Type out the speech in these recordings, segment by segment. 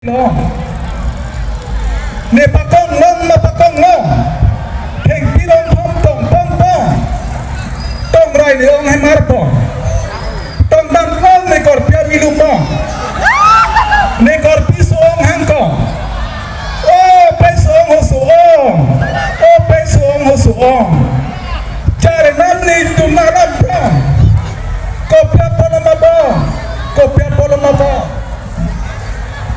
long ne pakong long ma pakong long theng pilong thom tong pong pong tong rai le ong hai mar pong tong dam long ne kor pia milum pong ne kor pi so ong hang kong o pe so ong ho so ong o pe so ong ho so ong chare nam ni tum na ram pong ko pia polo ma bong ko pia polo ma bong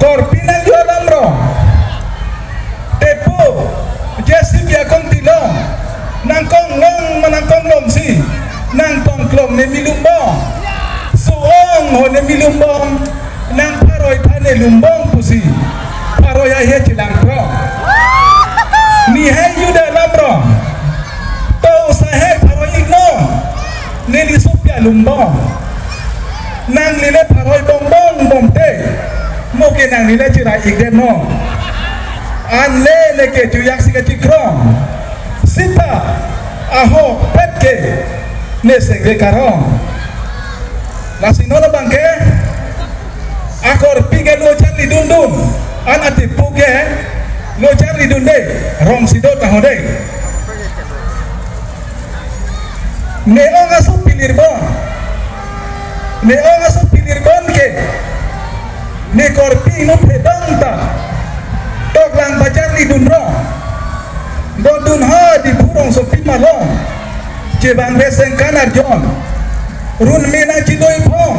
Korpinang yolam ro tepo jesi bia kong tilong nang kong long manang kong long si nang kong klong ne milumbong suong ho ne milumbong nang paroy pane lumbong pusi paroy ai chilang pro ni hai yuda lamro to sa hai paroy ignong ne li supia lumbong nang lile paroy bongbong bomte mungkin nang nila cira ikden no anle leke cuyak sika cikrong sita aho petke nesenge karong lasino bangke akor pige lo cari dundun an ati puge lo cari dunde rong sidot tahode ne onga so pilirbon ke ne korpi no pedang ta tok lang bacar di dunro do dun ha di purong so pimalong je bang reseng kanar jon run mena cidoi pong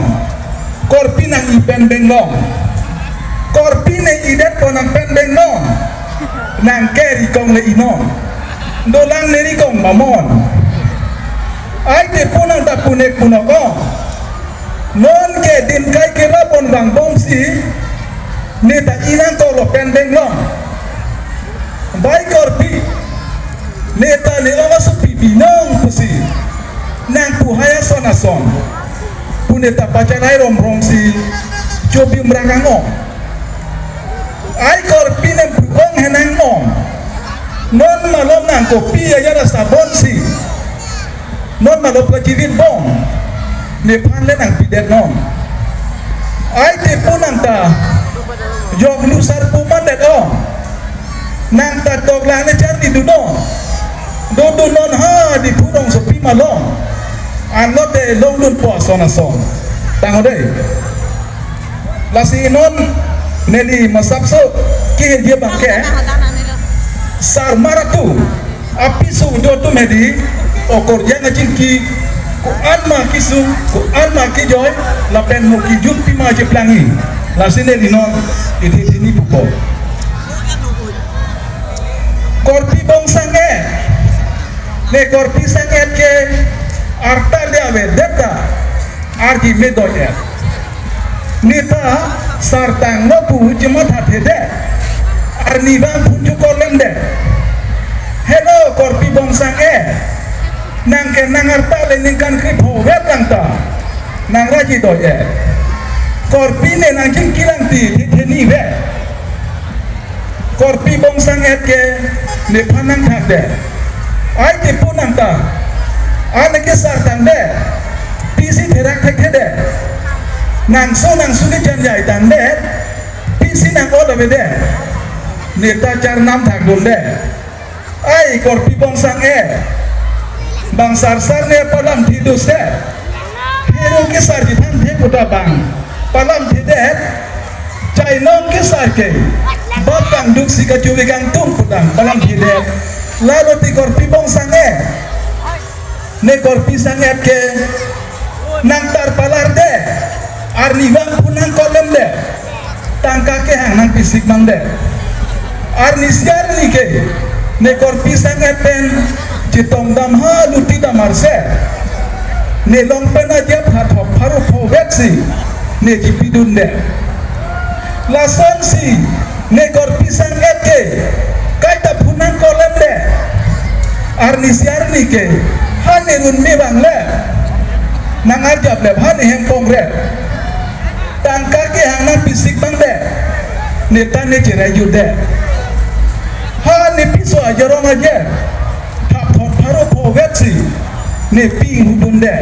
korpi nang ipen benglong korpi ne idet ko nang pen benglong nang keri kong le inon do lang leri kong mamon ai te punang ta punek punokong non ke din kai ke rapon bang bomsi ne ta inang ko lo pendeng long bai korpi ne ta le o so pipinong pusi nang puhaya sonason pune ta pacanai rom si cobi mrangango ai korpi ne buong henang ong non malom nang kopi ya rasa bonsi non malom kajivin bong ne pan le nang pidet nom ai te punang ta jog lusar puman det o nang ta tok la ne jar di duno do non ha di purong so pi malong an lo te long lun po sona son tang ode la si non ne li masapso ki dia bangke sar maratu api su do tu medi okor janga cinki ko alma kisu ko alma ki joy la pen mo ki jumpi ma je plangi la sine di non iti sini puko korpi bong sange ne korpi sange ke arta le ave deta argi me doye nita sartang no pu jema thate de arni bang punju kolem de hello korpi bong sange nang ke nangarta le ningkan krip hovet lang ta nang raji do ye korpi ne nang king kilang ti theni ve korpi bong sanget ke ne phanang thak de ai ti punang ta ane ke sartang de pisi therak thek de nang su ni jan jai tang de pisi nang o de ne ta char nam thak dun de ai korpi bong sanget bang sar ne palam thidu se hero ke sar jithan the puta bang palam thide chai nom ke sar ke batang duk sika chuwi gang tum putang palam thide lalo ti korpi bong sange ne korpi sange ke nang tar palar de arni bang punang kolem de tangka ke hang nang pisik mang de arni siar ni ke ne korpi sange pen Citong dam ha luti damar se ne long pena je phathop pharu phoveksi ne jipidun de lason si ne korpi sanget ke kaita punang kolem de arni siarni ke ha ne run me bang le nangar jap le ha ne hempong re tangka ke hang pisik bang de ne ta ne jera jude ha ne piso ajarong aja haro phovetsi ne pi hudunde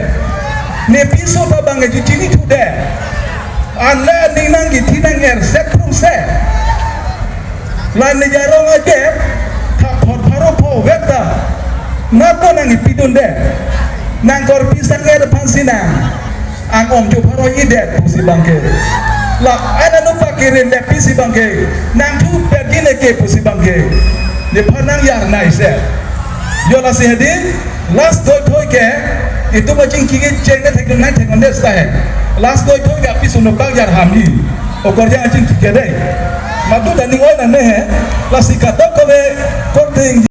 ne piso ta bange jini thude anle ninang gi thinang er sekrum se lain jarong aja tak pot paro po weta nato nang ipidun deh nang kor pisang ke depan sinang ang om jo paro idet pusi bangke la ana no pakirin de pisi bangke nang tu begine ke pusi bangke de panang yar naise yo la se hedin last toy ke itu macing kiki ceng ne thek nang thek onde sta hai last toy ke api suno kang yar hamli okor ja acing kike dei matu dani oi na ne hai la sikata ko ve korting